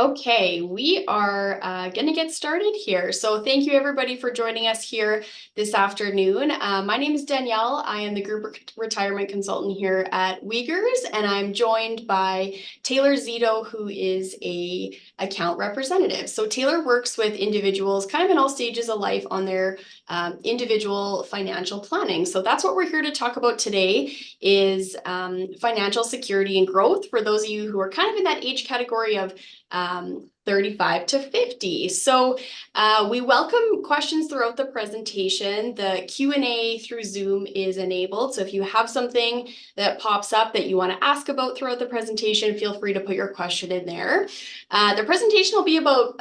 Okay, we are going to get started here. So thank you everybody for joining us here this afternoon. My name is Danielle. I am the group retirement consultant here at Wiegers, and I'm joined by Taylor Zito, who is a account representative. So Taylor works with individuals kind of in all stages of life on their individual financial planning. So that's what we're here to talk about today is financial security and growth for those of you who are kind of in that age category of 35 to 50. So we welcome questions throughout the presentation. The Q&A through Zoom is enabled. So if you have something that pops up that you want to ask about throughout the presentation, feel free to put your question in there. The presentation will be about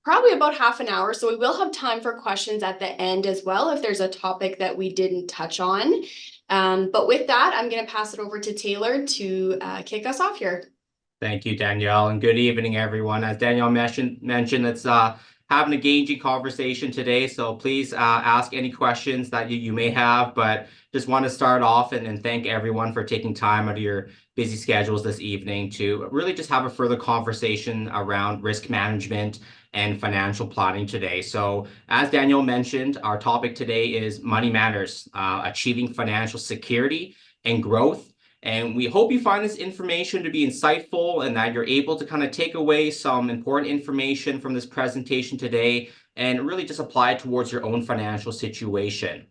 probably about half an hour. So we will have time for questions at the end as well if there's a topic that we didn't touch on. But with that, I'm going to pass it over to Taylor to kick us off here. Thank you, Danielle, and good evening, everyone. As Danielle mentioned, it's having a engaging conversation today, so please ask any questions that you may have, but just want to start off and thank everyone for taking time out of your busy schedules this evening to really just have a further conversation around risk management and financial planning today. So as Danielle mentioned, our topic today is money matters, achieving financial security and growth. And we hope you find this information to be insightful and that you're able to kind of take away some important information from this presentation today and really just apply it towards your own financial situation.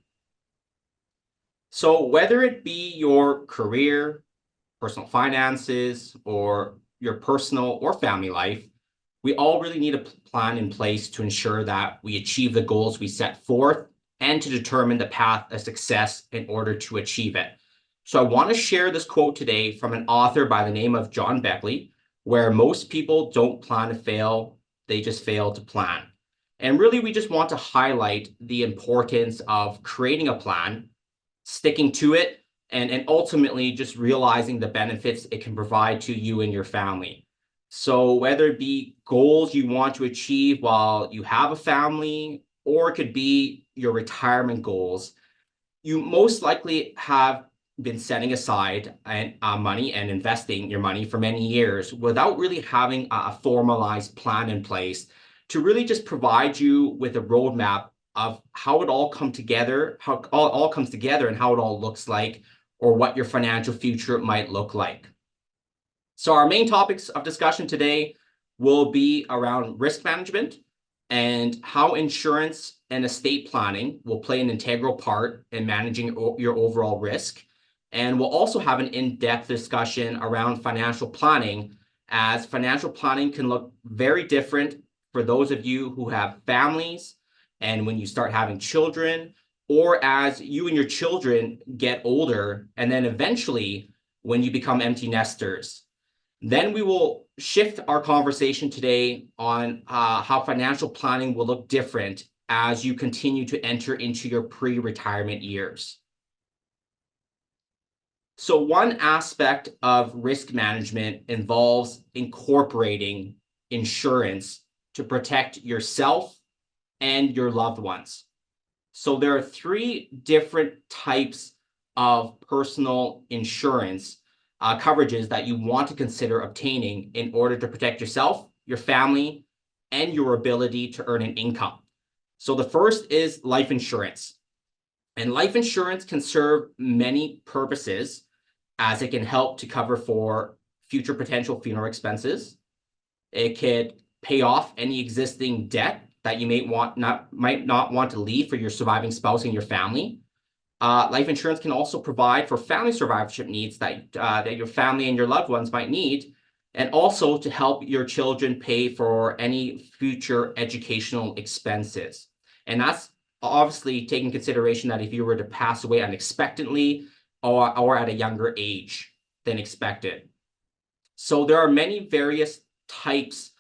So whether it be your career, personal finances, or your personal or family life, we all really need a plan in place to ensure that we achieve the goals we set forth and to determine the path of success in order to achieve it. So I want to share this quote today from an author by the name of John Beckley, where most people don't plan to fail, they just fail to plan. And really, we just want to highlight the importance of creating a plan, sticking to it, and ultimately just realizing the benefits it can provide to you and your family. So whether it be goals you want to achieve while you have a family, or it could be your retirement goals, you most likely have been setting aside money and investing your money for many years without really having a formalized plan in place to really just provide you with a roadmap of how it all comes together, how it all comes together and how it all looks like, or what your financial future might look like. So our main topics of discussion today will be around risk management and how insurance and estate planning will play an integral part in managing your overall risk. And we'll also have an in-depth discussion around financial planning, as financial planning can look very different for those of you who have families and when you start having children, or as you and your children get older, and then eventually when you become empty nesters. Then we will shift our conversation today on how financial planning will look different as you continue to enter into your pre-retirement years. So one aspect of risk management involves incorporating insurance to protect yourself and your loved ones. So there are three different types of personal insurance coverages that you want to consider obtaining in order to protect yourself, your family, and your ability to earn an income. So the first is life insurance. And life insurance can serve many purposes, as it can help to cover for future potential funeral expenses. It could pay off any existing debt that you might not want to leave for your surviving spouse and your family. Life insurance can also provide for family survivorship needs that your family and your loved ones might need, and also to help your children pay for any future educational expenses. And that's obviously taking consideration that if you were to pass away unexpectedly or at a younger age than expected. So there are many various types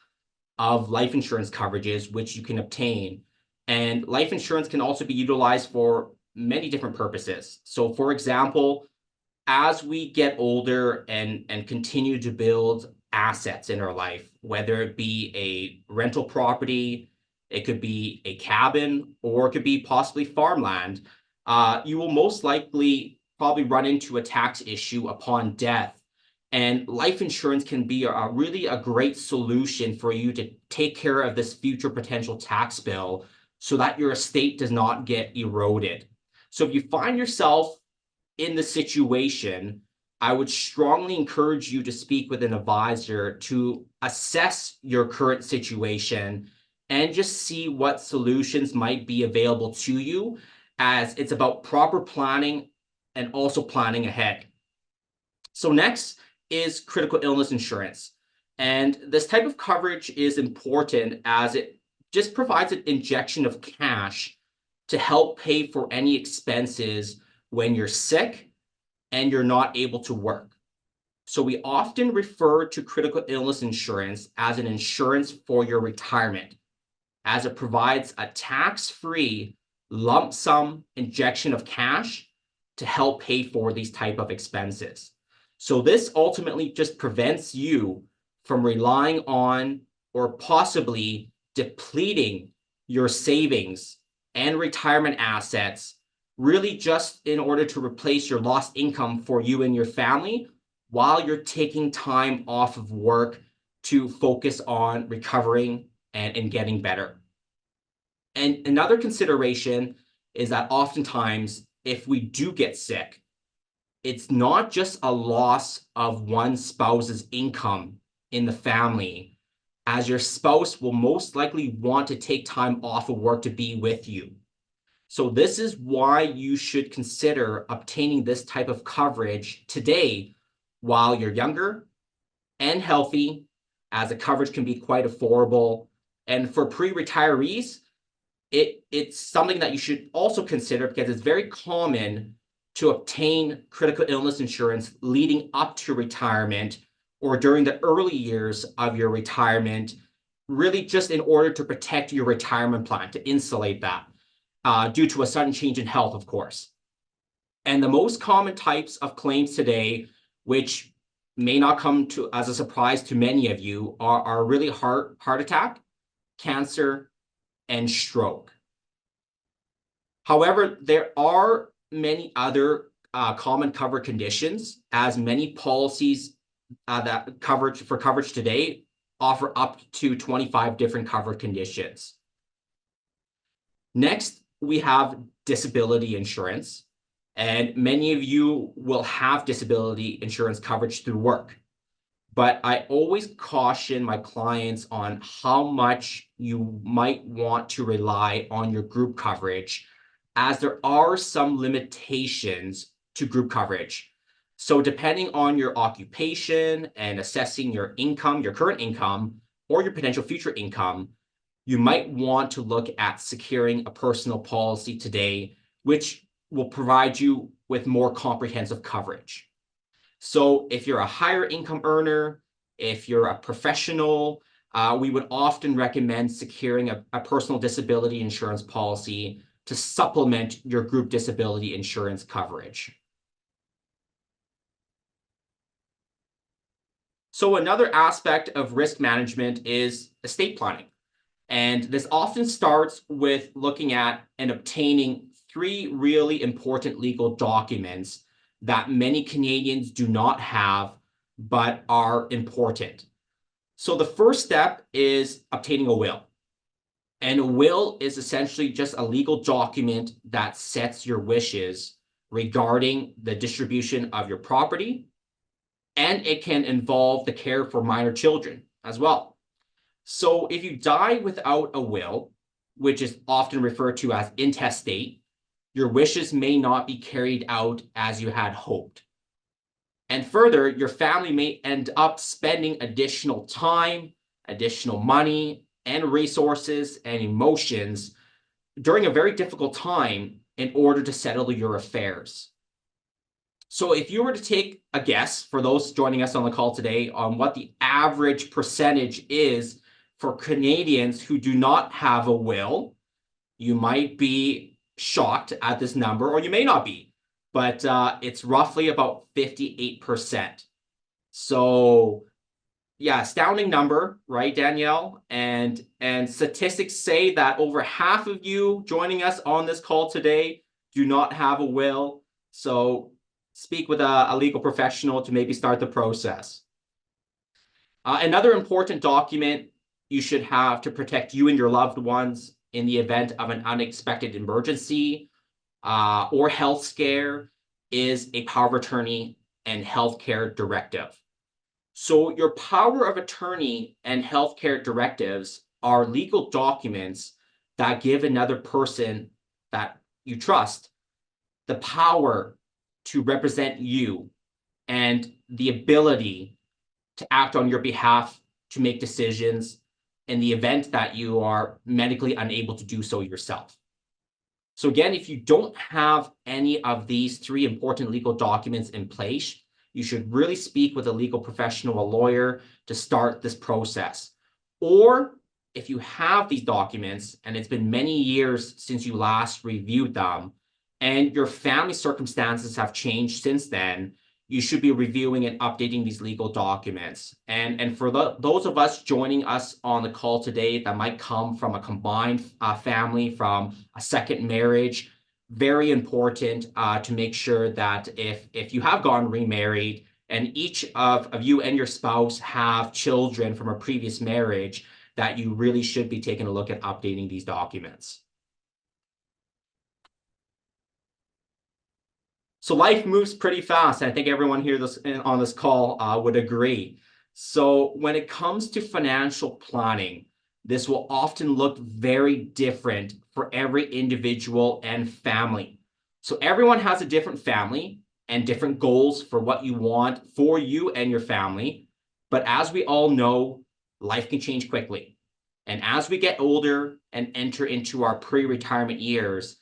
of life insurance coverages which you can obtain. And life insurance can also be utilized for many different purposes. So for example, as we get older and continue to build assets in our life, whether it be a rental property, it could be a cabin, or it could be possibly farmland, you will most likely probably run into a tax issue upon death. And life insurance can be really a great solution for you to take care of this future potential tax bill so that your estate does not get eroded. So if you find yourself in the situation, I would strongly encourage you to speak with an advisor to assess your current situation and just see what solutions might be available to you, as it's about proper planning and also planning ahead. So next is critical illness insurance. And this type of coverage is important as it just provides an injection of cash to help pay for any expenses when you're sick and you're not able to work. So we often refer to critical illness insurance as an insurance for your retirement, as it provides a tax-free lump sum injection of cash to help pay for these type of expenses. So this ultimately just prevents you from relying on or possibly depleting your savings and retirement assets, really just in order to replace your lost income for you and your family while you're taking time off of work to focus on recovering and getting better. And another consideration is that oftentimes, if we do get sick, it's not just a loss of one spouse's income in the family, as your spouse will most likely want to take time off of work to be with you. So this is why you should consider obtaining this type of coverage today while you're younger and healthy, as the coverage can be quite affordable. And for pre-retirees, it's something that you should also consider, because it's very common to obtain critical illness insurance leading up to retirement or during the early years of your retirement, really just in order to protect your retirement plan, to insulate that due to a sudden change in health, of course. And the most common types of claims today, which may not come to as a surprise to many of you, are really heart attack, cancer, and stroke. However, there are many other common cover conditions, as many policies that coverage today offer up to 25 different cover conditions. Next, we have disability insurance, and many of you will have disability insurance coverage through work. But I always caution my clients on how much you might want to rely on your group coverage, as there are some limitations to group coverage. So depending on your occupation and assessing your income, your current income, or your potential future income, you might want to look at securing a personal policy today, which will provide you with more comprehensive coverage. So if you're a higher income earner, if you're a professional, we would often recommend securing a personal disability insurance policy to supplement your group disability insurance coverage. So another aspect of risk management is estate planning. And this often starts with looking at and obtaining 3 really important legal documents that many Canadians do not have, but are important. So the first step is obtaining a will. And a will is essentially just a legal document that sets your wishes regarding the distribution of your property, and it can involve the care for minor children as well. So if you die without a will, which is often referred to as intestate, your wishes may not be carried out as you had hoped. And further, your family may end up spending additional time, additional money, and resources and emotions during a very difficult time in order to settle your affairs. So if you were to take a guess, for those joining us on the call today, on what the average percentage is for Canadians who do not have a will, you might be shocked at this number, or you may not be, but it's roughly about 58%. So yeah, astounding number, right, Danielle? And statistics say that over half of you joining us on this call today do not have a will. So speak with a legal professional to maybe start the process. Another important document you should have to protect you and your loved ones in the event of an unexpected emergency or health scare is a power of attorney and healthcare directive. So your power of attorney and healthcare directives are legal documents that give another person that you trust the power to represent you and the ability to act on your behalf to make decisions in the event that you are medically unable to do so yourself. So again, if you don't have any of these three important legal documents in place, you should really speak with a legal professional, a lawyer, to start this process. Or if you have these documents and it's been many years since you last reviewed them and your family circumstances have changed since then, you should be reviewing and updating these legal documents. And for those of us joining us on the call today that might come from a combined family, from a second marriage, very important to make sure that if you have gone remarried and each of you and your spouse have children from a previous marriage, that you really should be taking a look at updating these documents. So life moves pretty fast. I think everyone here on this call would agree. So when it comes to financial planning, this will often look very different for every individual and family. So everyone has a different family and different goals for what you want for you and your family. But as we all know, life can change quickly. And as we get older and enter into our pre-retirement years,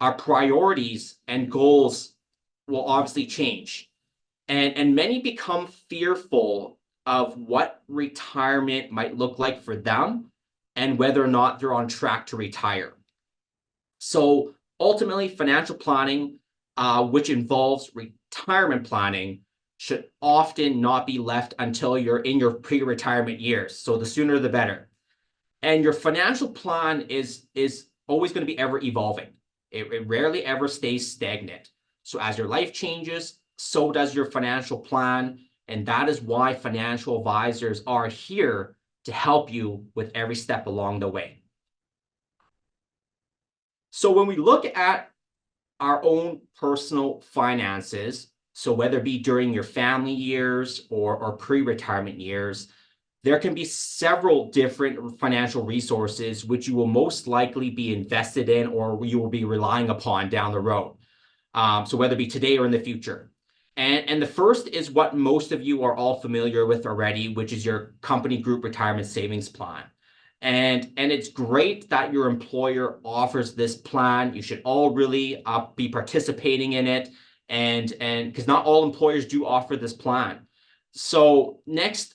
our priorities and goals will obviously change. And many become fearful of what retirement might look like for them and whether or not they're on track to retire. So ultimately, financial planning, which involves retirement planning, should often not be left until you're in your pre-retirement years. So the sooner the better. And your financial plan is always going to be ever evolving. It rarely ever stays stagnant. So as your life changes, so does your financial plan. And that is why financial advisors are here to help you with every step along the way. So when we look at our own personal finances, so whether it be during your family years or pre-retirement years, there can be several different financial resources which you will most likely be invested in or you will be relying upon down the road. So whether it be today or in the future. And the first is what most of you are all familiar with already, which is your company group retirement savings plan. And it's great that your employer offers this plan. You should all really be participating in it. And because not all employers do offer this plan. So next,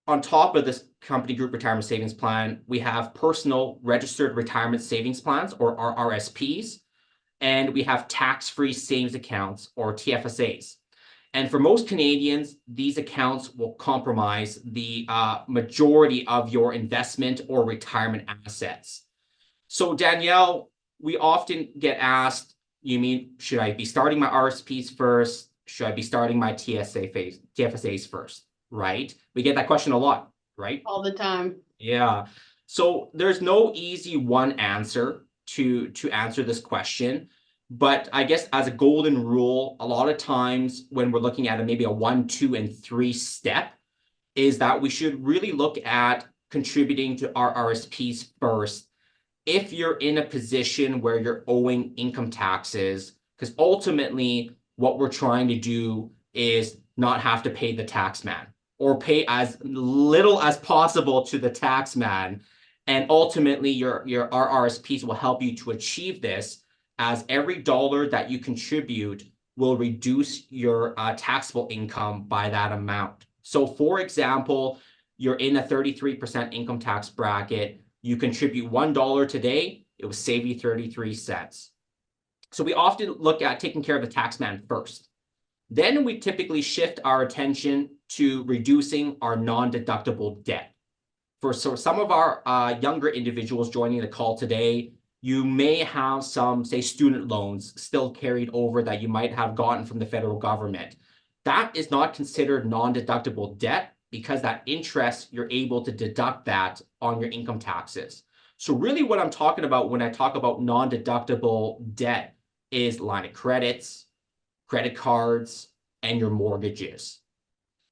on top of this company group retirement savings plan, we have personal registered retirement savings plans, or RRSPs. And we have tax-free savings accounts, or TFSAs. And for most Canadians, these accounts will comprise the majority of your investment or retirement assets. So Danielle, we often get asked, you mean, should I be starting my RSPs first? Should I be starting my TFSAs first, right? We get that question a lot, right? All the time. Yeah. So there's no easy one answer to answer this question. But I guess as a golden rule, a lot of times when we're looking at maybe a 1, 2, and 3 step, is that we should really look at contributing to our RSPs first if you're in a position where you're owing income taxes, because ultimately what we're trying to do is not have to pay the tax man or pay as little as possible to the tax man. And ultimately your RRSPs will help you to achieve this, as every dollar that you contribute will reduce your taxable income by that amount. So for example, you're in a 33% income tax bracket, you contribute $1 today, it will save you 33 cents. So we often look at taking care of the tax man first. Then we typically shift our attention to reducing our non-deductible debt. For some of our younger individuals joining the call today, You may have some, say, student loans still carried over that you might have gotten from the federal government. That is not considered non-deductible debt because that interest, you're able to deduct that on your income taxes. So really what I'm talking about when I talk about non-deductible debt is line of credits, credit cards, and your mortgages.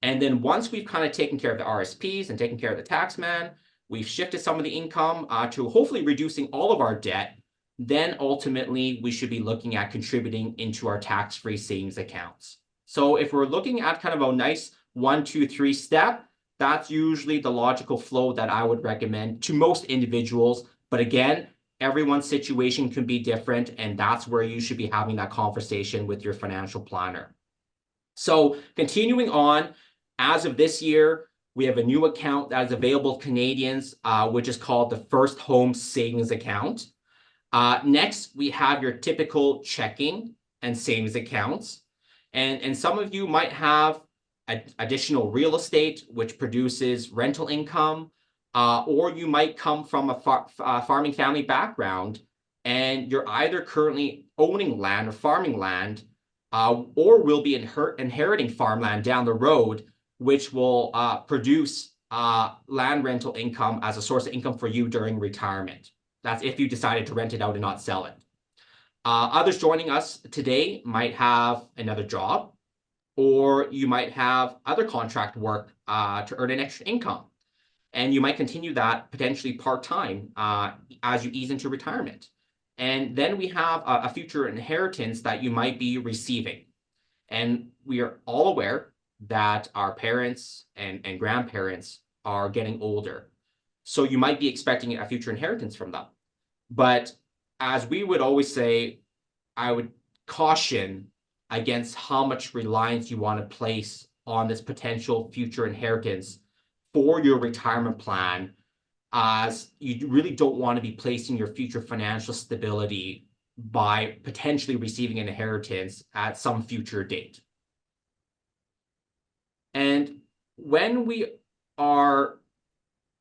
And then once we've kind of taken care of the RSPs and taken care of the tax man, we've shifted some of the income to hopefully reducing all of our debt. Then ultimately, we should be looking at contributing into our tax-free savings accounts. So if we're looking at kind of a nice 1, 2, 3 step, that's usually the logical flow that I would recommend to most individuals. But again, everyone's situation can be different, and that's where you should be having that conversation with your financial planner. So continuing on, as of this year, we have a new account that is available to Canadians, which is called the First Home Savings Account. Next, we have your typical checking and savings accounts. And some of you might have additional real estate, which produces rental income, or you might come from a farming family background, and you're either currently owning land or farming land, or will be inheriting farmland down the road, which will produce land rental income as a source of income for you during retirement. That's if you decided to rent it out and not sell it. Others joining us today might have another job, or you might have other contract work to earn an extra income. And you might continue that potentially part-time as you ease into retirement. And then we have a future inheritance that you might be receiving. And we are all aware that our parents and grandparents are getting older. So you might be expecting a future inheritance from them. But as we would always say, I would caution against how much reliance you want to place on this potential future inheritance for your retirement plan, as you really don't want to be placing your future financial stability by potentially receiving an inheritance at some future date. And when we are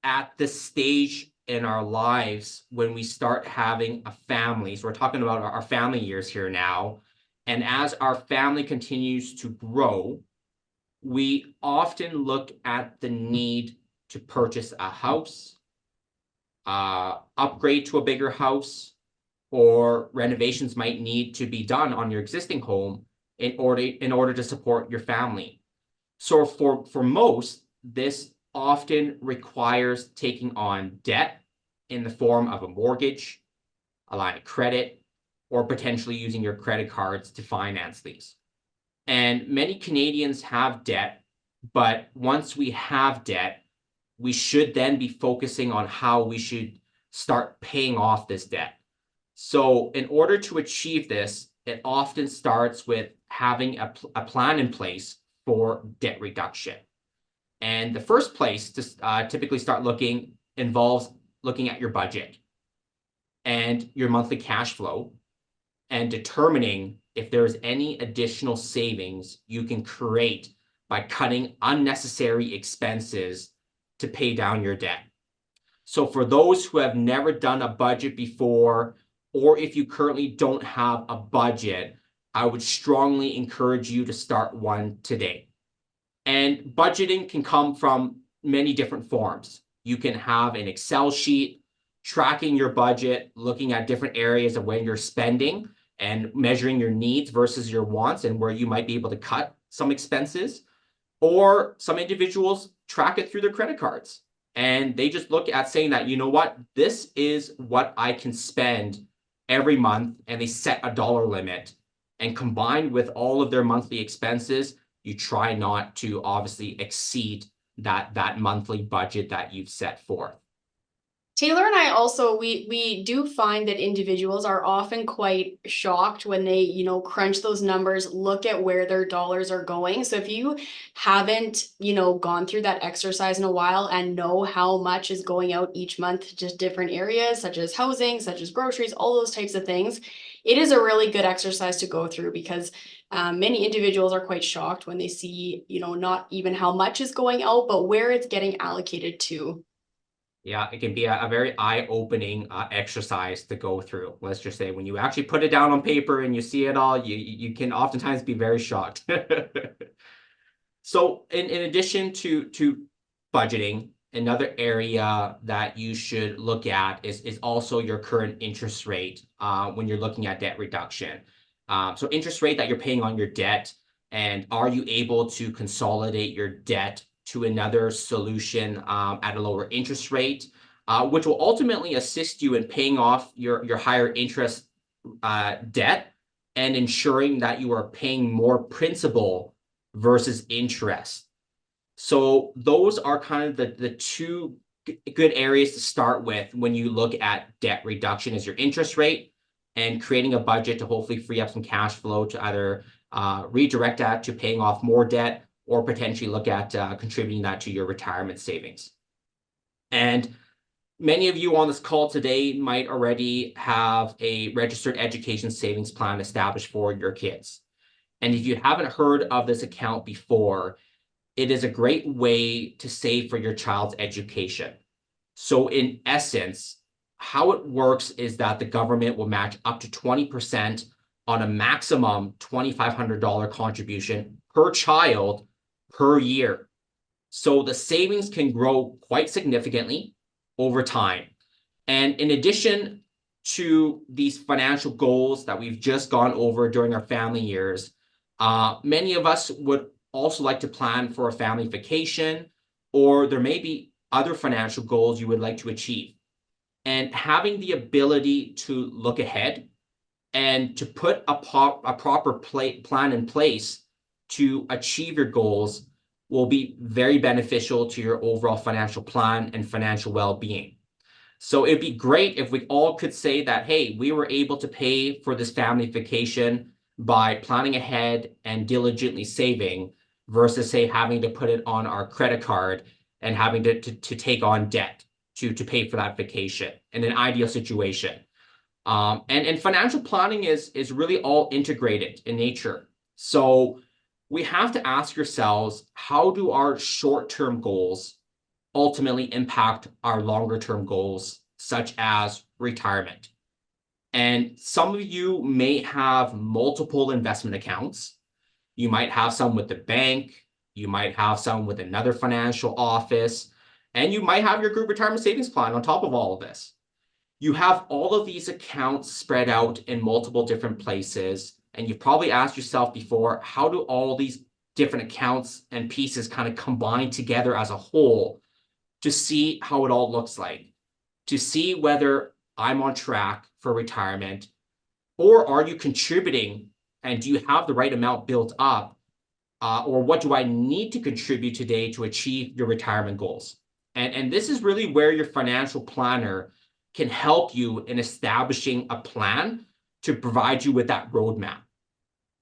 at this stage in our lives, when we start having a family, so we're talking about our family years here now, and as our family continues to grow, we often look at the need to purchase a house, upgrade to a bigger house, or renovations might need to be done on your existing home in order to support your family. So for most, this often requires taking on debt in the form of a mortgage, a line of credit, or potentially using your credit cards to finance these. And many Canadians have debt, but once we have debt, we should then be focusing on how we should start paying off this debt. So in order to achieve this, it often starts with having a plan in place for debt reduction. And the first place to typically start looking involves looking at your budget and your monthly cash flow and determining if there's any additional savings you can create by cutting unnecessary expenses to pay down your debt. So for those who have never done a budget before, or if you currently don't have a budget, I would strongly encourage you to start one today. And budgeting can come from many different forms. You can have an Excel sheet tracking your budget, looking at different areas of when you're spending and measuring your needs versus your wants and where you might be able to cut some expenses. Or some individuals track it through their credit cards and they just look at saying that, you know what, this is what I can spend every month, and they set a dollar limit. And combined with all of their monthly expenses, you try not to obviously exceed that monthly budget that you've set forth. Taylor and I also, we do find that individuals are often quite shocked when they, crunch those numbers, look at where their dollars are going. So if you haven't, gone through that exercise in a while and know how much is going out each month to just different areas, such as housing, such as groceries, all those types of things, it is a really good exercise to go through because many individuals are quite shocked when they see, not even how much is going out, but where it's getting allocated to. Yeah, it can be a very eye-opening exercise to go through. Let's just say when you actually put it down on paper and you see it all, you can oftentimes be very shocked. So in addition to budgeting, another area that you should look at is also your current interest rate when you're looking at debt reduction. So interest rate that you're paying on your debt, and are you able to consolidate your debt to another solution at a lower interest rate, which will ultimately assist you in paying off your higher interest debt and ensuring that you are paying more principal versus interest. So those are kind of the two good areas to start with when you look at debt reduction is your interest rate and creating a budget to hopefully free up some cash flow to either redirect that to paying off more debt or potentially look at contributing that to your retirement savings. And many of you on this call today might already have a registered education savings plan established for your kids. And if you haven't heard of this account before, it is a great way to save for your child's education. So in essence, how it works is that the government will match up to 20% on a maximum $2,500 contribution per child per year. So the savings can grow quite significantly over time. And in addition to these financial goals that we've just gone over during our family years, many of us would also like to plan for a family vacation, or there may be other financial goals you would like to achieve. And having the ability to look ahead and to put a proper plan in place to achieve your goals will be very beneficial to your overall financial plan and financial well-being. So it'd be great if we all could say that, hey, we were able to pay for this family vacation by planning ahead and diligently saving versus, say, having to put it on our credit card and having to take on debt to pay for that vacation in an ideal situation. And financial planning is really all integrated in nature. So we have to ask ourselves, how do our short-term goals ultimately impact our longer-term goals, such as retirement? And some of you may have multiple investment accounts. You might have some with the bank, you might have some with another financial office, and you might have your group retirement savings plan on top of all of this. You have all of these accounts spread out in multiple different places, and you've probably asked yourself before, how do all these different accounts and pieces kind of combine together as a whole to see how it all looks like, to see whether I'm on track for retirement, or are you contributing and do you have the right amount built up, or what do I need to contribute today to achieve your retirement goals? And this is really where your financial planner can help you in establishing a plan to provide you with that roadmap.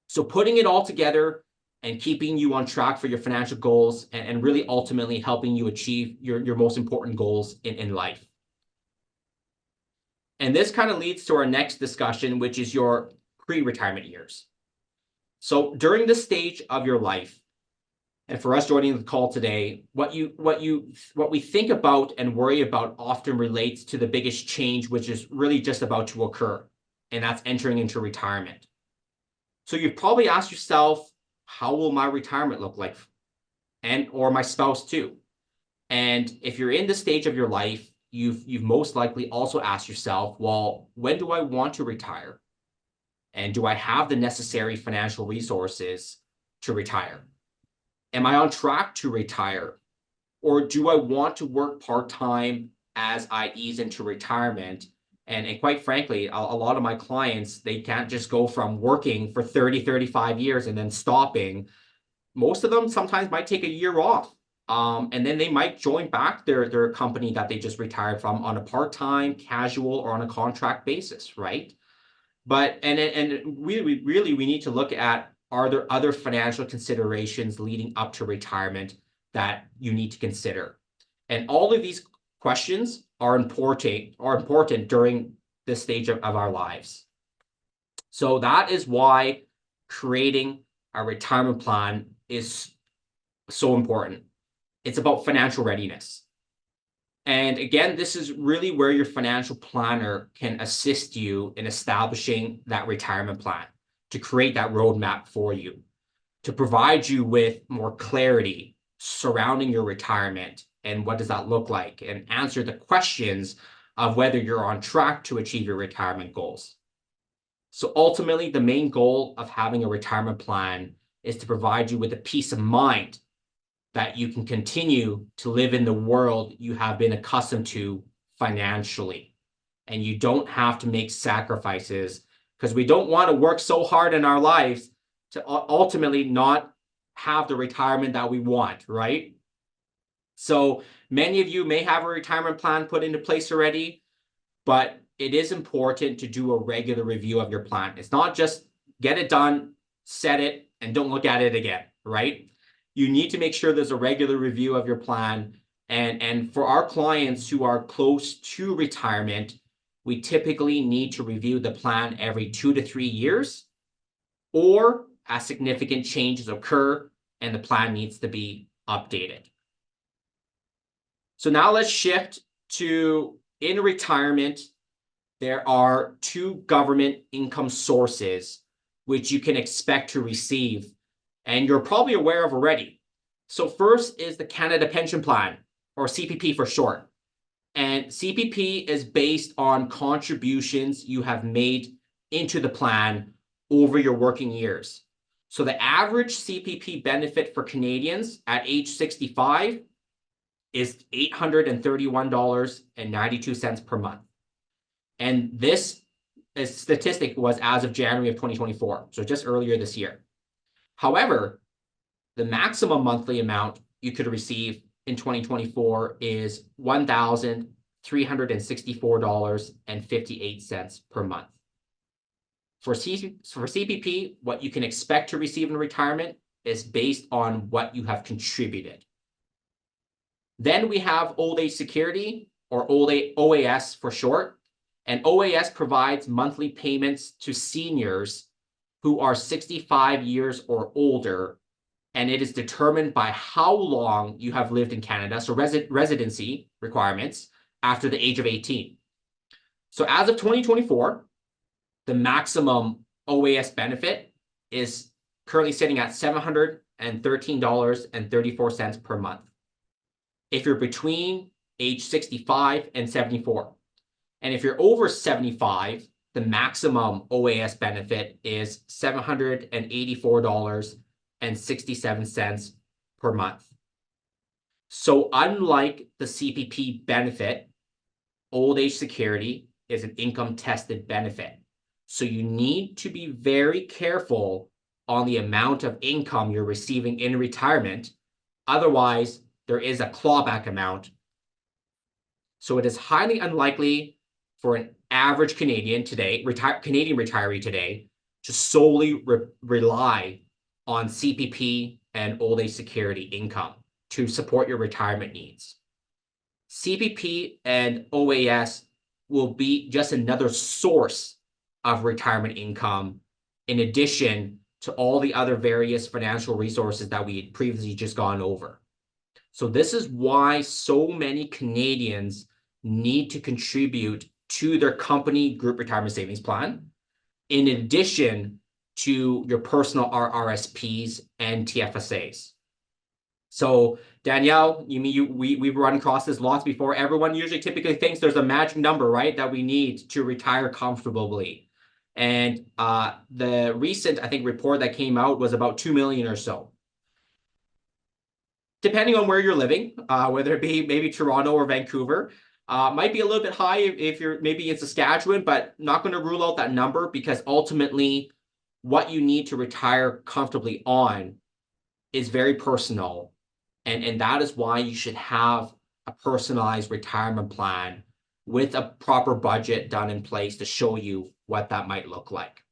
So putting it all together and keeping you on track for your financial goals and really ultimately helping you achieve your most important goals in life. And this kind of leads to our next discussion, which is your pre-retirement years. So during this stage of your life, and for us joining the call today, what we think about and worry about often relates to the biggest change, which is really just about to occur, and that's entering into retirement. So you've probably asked yourself, how will my retirement look like? And or my spouse too. And if you're in this stage of your life, you've most likely also asked yourself, well, when do I want to retire? And do I have the necessary financial resources to retire? Am I on track to retire? Or do I want to work part-time as I ease into retirement? And quite frankly, a lot of my clients, they can't just go from working for 30, 35 years and then stopping. Most of them sometimes might take a year off. And then they might join back their company that they just retired from on a part-time, casual, or on a contract basis, right? But we need to look at, are there other financial considerations leading up to retirement that you need to consider? And all of these questions are important during this stage of our lives. So that is why creating a retirement plan is so important. It's about financial readiness. And again, this is really where your financial planner can assist you in establishing that retirement plan, to create that roadmap for you, to provide you with more clarity surrounding your retirement and what does that look like, and answer the questions of whether you're on track to achieve your retirement goals. So ultimately, the main goal of having a retirement plan is to provide you with a peace of mind that you can continue to live in the world you have been accustomed to financially. And you don't have to make sacrifices, because we don't want to work so hard in our lives to ultimately not have the retirement that we want, right? So many of you may have a retirement plan put into place already, but it is important to do a regular review of your plan. It's not just get it done, set it, and don't look at it again, right? You need to make sure there's a regular review of your plan. And for our clients who are close to retirement, we typically need to review the plan every 2 to 3 years, or as significant changes occur and the plan needs to be updated. So now let's shift to, in retirement, there are 2 government income sources which you can expect to receive, and you're probably aware of already. So first is the Canada Pension Plan, or CPP for short. And CPP is based on contributions you have made into the plan over your working years. So the average CPP benefit for Canadians at age 65 is $831.92 per month. And this statistic was as of January of 2024, so just earlier this year. However, the maximum monthly amount you could receive in 2024 is $1,364.58 per month. For CPP, what you can expect to receive in retirement is based on what you have contributed. Then we have Old Age Security, or OAS for short. And OAS provides monthly payments to seniors who are 65 years or older, and it is determined by how long you have lived in Canada, so residency requirements, after the age of 18. So as of 2024, the maximum OAS benefit is currently sitting at $713.34 per month if you're between age 65 and 74. And if you're over 75, the maximum OAS benefit is $784.67 per month. So unlike the CPP benefit, Old Age Security is an income-tested benefit. So you need to be very careful on the amount of income you're receiving in retirement. Otherwise, there is a clawback amount. So it is highly unlikely for an average Canadian today, Canadian retiree today, to solely rely on CPP and Old Age Security income to support your retirement needs. CPP and OAS will be just another source of retirement income, in addition to all the other various financial resources that we had previously just gone over. So this is why so many Canadians need to contribute to their company group retirement savings plan, in addition to your personal RRSPs and TFSAs. So Danielle, we've run across this lots before. Everyone usually typically thinks there's a magic number, right, that we need to retire comfortably. And the recent, I think, report that came out was about 2 million or so. Depending on where you're living, whether it be maybe Toronto or Vancouver, might be a little bit high if you're maybe in Saskatchewan, but not going to rule out that number, because ultimately what you need to retire comfortably on is very personal. And that is why you should have a personalized retirement plan with a proper budget done in place to show you what that might look like.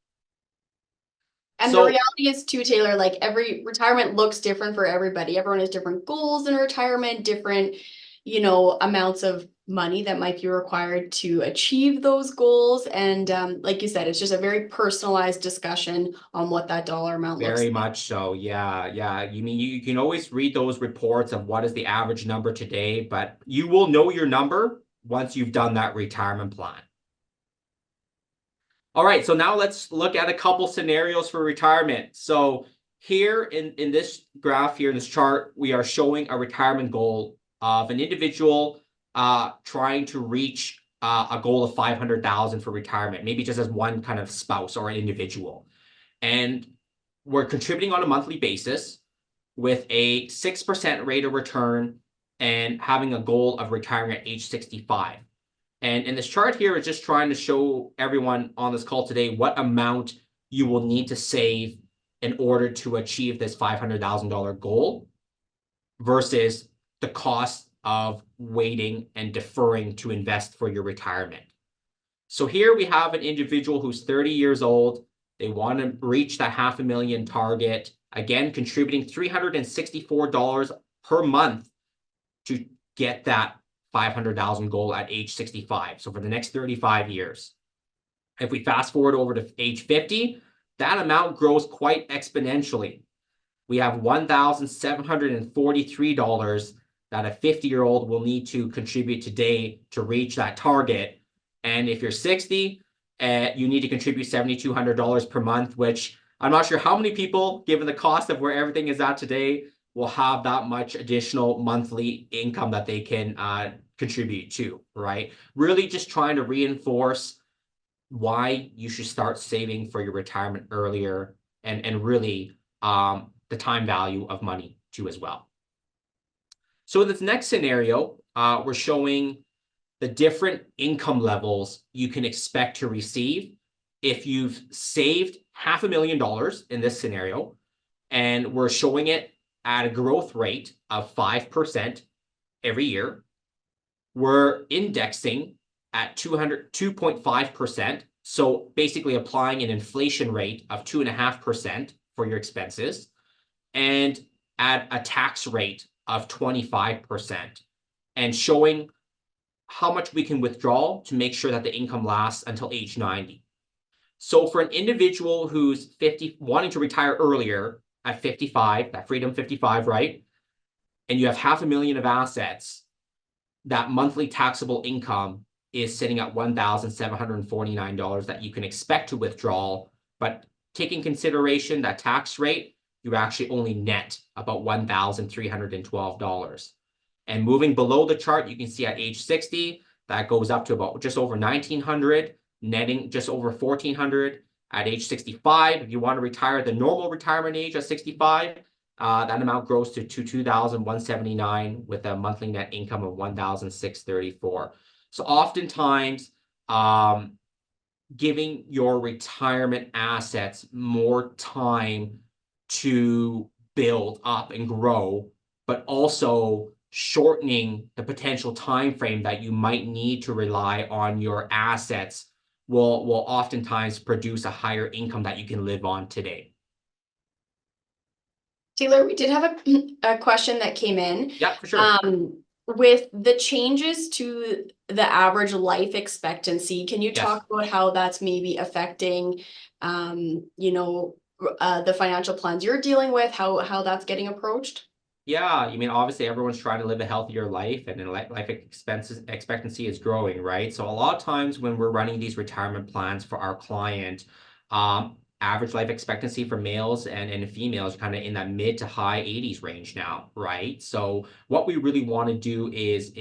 And the reality is too, Taylor, like every retirement looks different for everybody. Everyone has different goals in retirement, different, amounts of money that might be required to achieve those goals. And like you said, it's just a very personalized discussion on what that dollar amount looks Very like. much so. Yeah. Yeah. You mean you can always read those reports of what is the average number today, but you will know your number once you've done that retirement plan. All right, so now let's look at a couple scenarios for retirement. So here in this graph here in this chart, we are showing a retirement goal of an individual trying to reach a goal of 500,000 for retirement, maybe just as one kind of spouse or an individual. And we're contributing on a monthly basis with a 6% rate of return and having a goal of retiring at age 65. And in this chart here is just trying to show everyone on this call today what amount you will need to save in order to achieve this $500,000 goal versus the cost of waiting and deferring to invest for your retirement. So here we have an individual who's 30 years old. They want to reach that $500,000 target. Again, contributing $364 per month to get that 500,000 goal at age 65. So for the next 35 years. If we fast forward over to age 50, that amount grows quite exponentially. We have $1,743 that a 50-year-old will need to contribute today to reach that target. And if you're 60, you need to contribute $7,200 per month, which I'm not sure how many people, given the cost of where everything is at today, will have that much additional monthly income that they can contribute to, right? Really just trying to reinforce why you should start saving for your retirement earlier and really the time value of money too as well. So in this next scenario, we're showing the different income levels you can expect to receive if you've saved $500,000 in this scenario, and we're showing it at a growth rate of 5% every year. We're indexing at 2.5%. So basically applying an inflation rate of 2.5% for your expenses, and at a tax rate of 25%, and showing how much we can withdraw to make sure that the income lasts until age 90. So for an individual who's 50, wanting to retire earlier at 55, that Freedom 55, right? And you have $500,000 of assets, that monthly taxable income is sitting at $1,749 that you can expect to withdraw. But taking consideration that tax rate, you actually only net about $1,312. And moving below the chart, you can see at age 60, that goes up to about just over $1,900, netting just over $1,400. At age 65, if you want to retire at the normal retirement age at 65, that amount grows to $2,179 with a monthly net income of $1,634. So oftentimes, giving your retirement assets more time to build up and grow, but also shortening the potential time frame that you might need to rely on your assets will oftentimes produce a higher income that you can live on today. Taylor, we did have a question that came in. Yeah, for sure. With the changes to the average life expectancy, can you talk about how that's maybe affecting, the financial plans you're dealing with, how that's getting approached? Yeah, I mean, obviously everyone's trying to live a healthier life, and then life expectancy is growing, right? So a lot of times when we're running these retirement plans for our client, average life expectancy for males and females kind of in that mid to high 80s range now, right? So what we really want to do is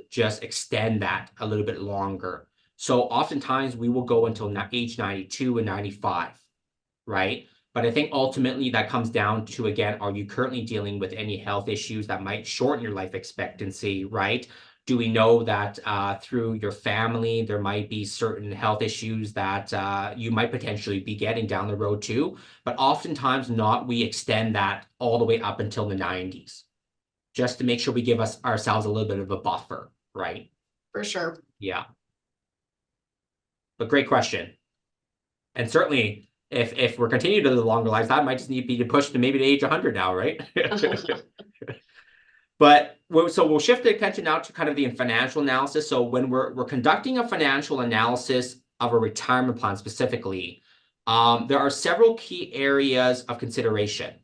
just extend that a little bit longer. So oftentimes we will go until age 92 and 95, right? But I think ultimately that comes down to, again, are you currently dealing with any health issues that might shorten your life expectancy, right? Do we know that through your family, there might be certain health issues that you might potentially be getting down the road too? But oftentimes not, we extend that all the way up until the 90s, just to make sure we give ourselves a little bit of a buffer, right? For sure. Yeah. But great question. And certainly, if we're continuing to live longer lives, that might just need to be pushed to maybe the age 100 now, right? But so we'll shift the attention now to kind of the financial analysis. So when we're conducting a financial analysis of a retirement plan specifically, there are several key areas of consideration.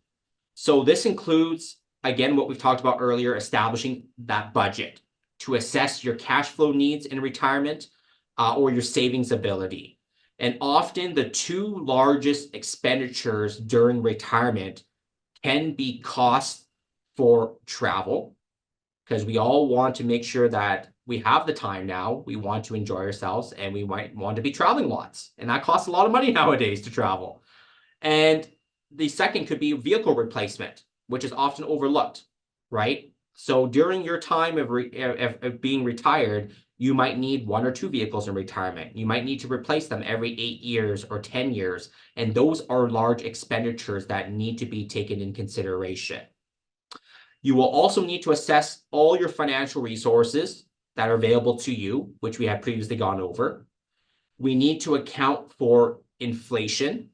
So this includes, again, what we've talked about earlier, establishing that budget to assess your cash flow needs in retirement or your savings ability. And often the two largest expenditures during retirement can be costs for travel, because we all want to make sure that we have the time now, we want to enjoy ourselves, and we might want to be traveling lots. And that costs a lot of money nowadays to travel. And the second could be vehicle replacement, which is often overlooked, right? So during your time of being retired, you might need 1 or 2 vehicles in retirement. You might need to replace them every 8 years or 10 years. And those are large expenditures that need to be taken in consideration. You will also need to assess all your financial resources that are available to you, which we have previously gone over. We need to account for inflation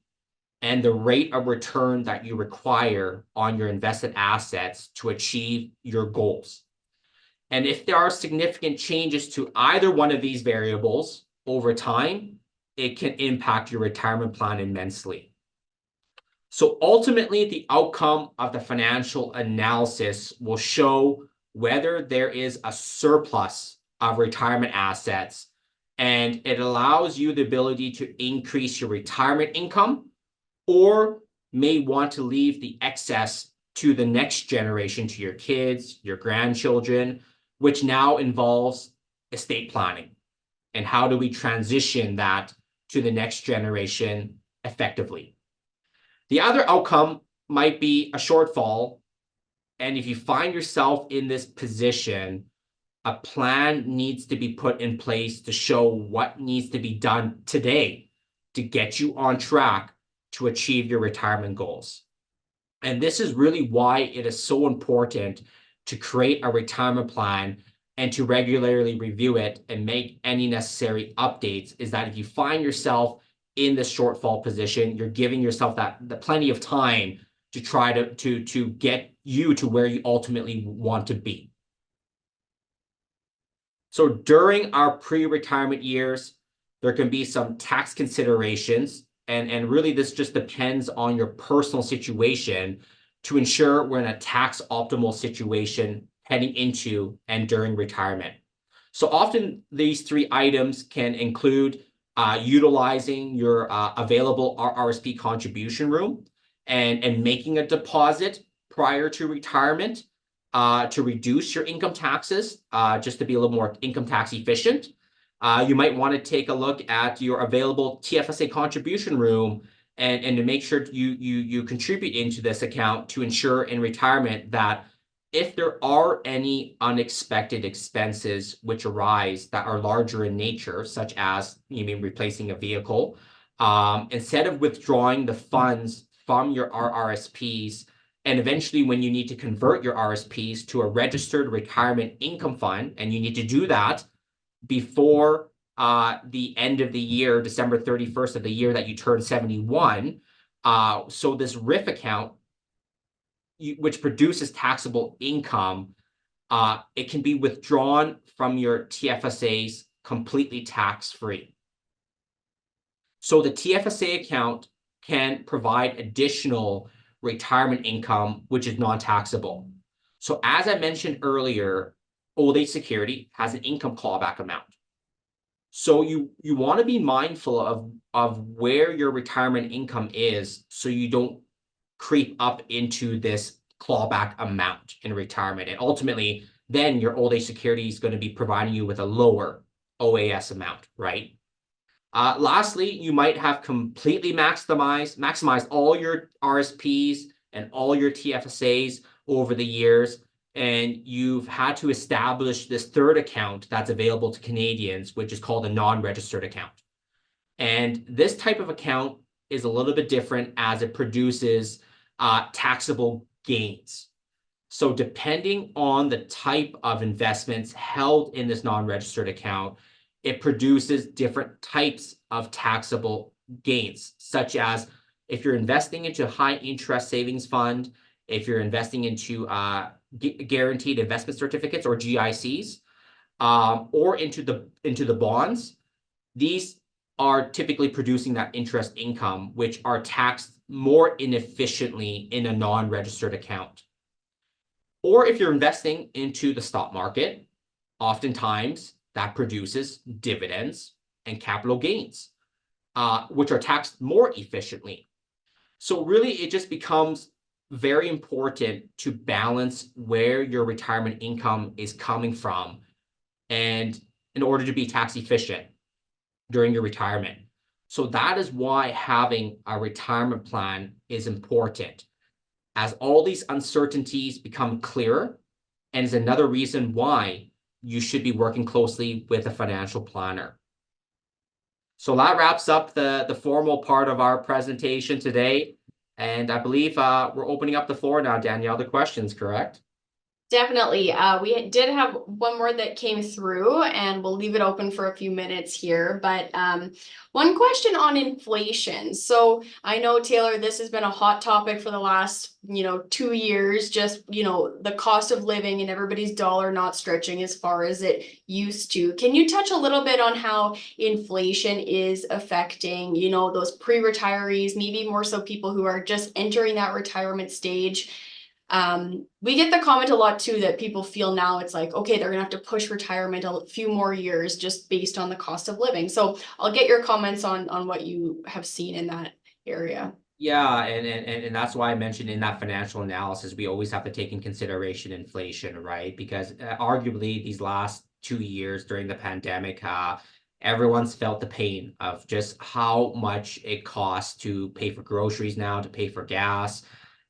and the rate of return that you require on your invested assets to achieve your goals. And if there are significant changes to either one of these variables over time, it can impact your retirement plan immensely. So ultimately, the outcome of the financial analysis will show whether there is a surplus of retirement assets, and it allows you the ability to increase your retirement income, or may want to leave the excess to the next generation, to your kids, your grandchildren, which now involves estate planning. And how do we transition that to the next generation effectively? The other outcome might be a shortfall. And if you find yourself in this position, a plan needs to be put in place to show what needs to be done today to get you on track to achieve your retirement goals. And this is really why it is so important to create a retirement plan and to regularly review it and make any necessary updates, is that if you find yourself in the shortfall position, you're giving yourself the plenty of time to try to get you to where you ultimately want to be. So during our pre-retirement years, there can be some tax considerations, and really this just depends on your personal situation to ensure we're in a tax optimal situation heading into and during retirement. So often these 3 items can include utilizing your available RRSP contribution room and making a deposit prior to retirement to reduce your income taxes, just to be a little more income tax efficient. You might want to take a look at your available TFSA contribution room and to make sure you contribute into this account to ensure in retirement that if there are any unexpected expenses which arise that are larger in nature, such as replacing a vehicle, instead of withdrawing the funds from your RRSPs, and eventually when you need to convert your RSPs to a registered retirement income fund, and you need to do that before the end of the year, December 31st of the year that you turn 71. So this RIF account, which produces taxable income, it can be withdrawn from your TFSAs completely tax-free. So the TFSA account can provide additional retirement income, which is non-taxable. So as I mentioned earlier, Old Age Security has an income clawback amount. So you want to be mindful of where your retirement income is, so you don't creep up into this clawback amount in retirement. And ultimately, then your Old Age Security is going to be providing you with a lower OAS amount, right? Lastly, you might have completely maximized all your RSPs and all your TFSAs over the years, and you've had to establish this third account that's available to Canadians, which is called a non-registered account. And this type of account is a little bit different as it produces taxable gains. So depending on the type of investments held in this non-registered account, it produces different types of taxable gains, such as if you're investing into a high interest savings fund, if you're investing into guaranteed investment certificates or GICs, or into the bonds, these are typically producing that interest income, which are taxed more inefficiently in a non-registered account. Or if you're investing into the stock market, oftentimes that produces dividends and capital gains, which are taxed more efficiently. So really, it just becomes very important to balance where your retirement income is coming from, and in order to be tax efficient during your retirement. So that is why having a retirement plan is important, as all these uncertainties become clearer, and is another reason why you should be working closely with a financial planner. So that wraps up the formal part of our presentation today. And I believe we're opening up the floor now, Danielle, to questions, correct? Definitely. We did have one more that came through, and we'll leave it open for a few minutes here. But one question on inflation. So I know, Taylor, this has been a hot topic for the last, 2 years, just, the cost of living and everybody's dollar not stretching as far as it used to. Can you touch a little bit on how inflation is affecting, those pre-retirees, maybe more so people who are just entering that retirement stage? We get the comment a lot too that people feel now it's like, okay, they're gonna have to push retirement a few more years just based on the cost of living. So I'll get your comments on what you have seen in that area. Yeah, and that's why I mentioned in that financial analysis, we always have to take in consideration inflation, right? Because arguably these last 2 years during the pandemic, everyone's felt the pain of just how much it costs to pay for groceries now, to pay for gas.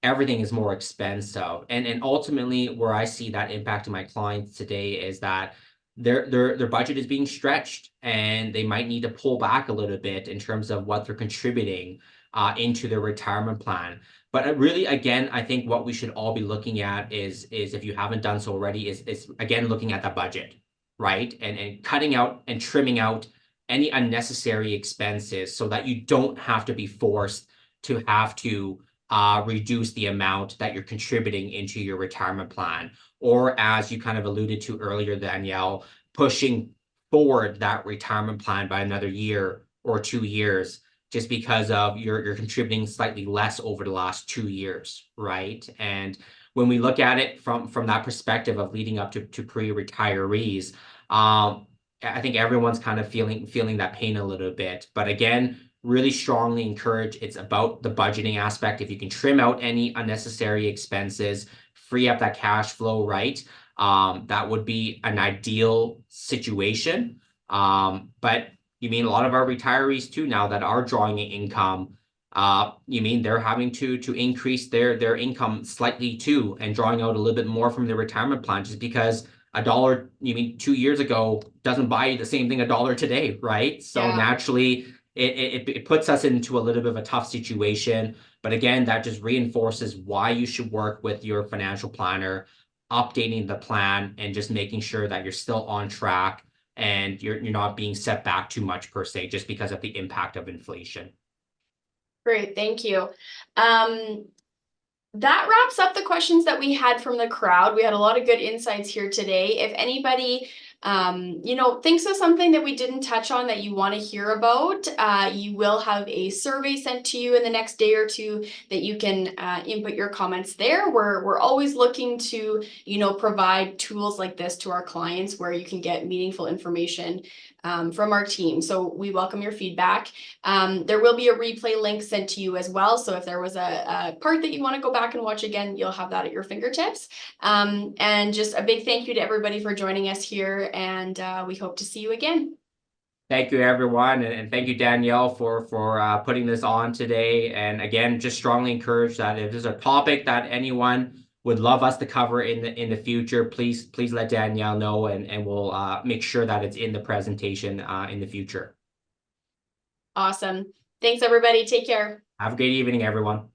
Everything is more expensive. And ultimately where I see that impact to my clients today is that their budget is being stretched, and they might need to pull back a little bit in terms of what they're contributing into their retirement plan. But really, again, I think what we should all be looking at is if you haven't done so already, is again looking at the budget, right? And cutting out and trimming out any unnecessary expenses so that you don't have to be forced to reduce the amount that you're contributing into your retirement plan. Or as you kind of alluded to earlier, Danielle, pushing forward that retirement plan by another year or 2 years just because of you're contributing slightly less over the last 2 years, right? And when we look at it from that perspective of leading up to pre-retirees, I think everyone's kind of feeling that pain a little bit. But again, really strongly encourage, it's about the budgeting aspect. If you can trim out any unnecessary expenses, free up that cash flow, right? That would be an ideal situation. But you mean a lot of our retirees too now that are drawing income, you mean they're having to increase their income slightly too, and drawing out a little bit more from their retirement plan, just because a dollar, 2 years ago doesn't buy you the same thing a dollar today, right? So Yeah. naturally it puts us into a little bit of a tough situation. But again, that just reinforces why you should work with your financial planner, updating the plan and just making sure that you're still on track and you're not being set back too much per se, just because of the impact of inflation. Great, thank you. That wraps up the questions that we had from the crowd. We had a lot of good insights here today. If anybody, thinks of something that we didn't touch on that you want to hear about, you will have a survey sent to you in the next day or two that you can input your comments there. We're always looking to, provide tools like this to our clients where you can get meaningful information from our team. So we welcome your feedback. There will be a replay link sent to you as well. So if there was a part that you want to go back and watch again, you'll have that at your fingertips. And just a big thank you to everybody for joining us here. And we hope to see you again. Thank you, everyone. And thank you, Danielle, for putting this on today. And again, just strongly encourage that if there's a topic that anyone would love us to cover in the future, please let Danielle know, and we'll make sure that it's in the presentation in the future. Awesome. Thanks, everybody. Take care. Have a great evening, everyone.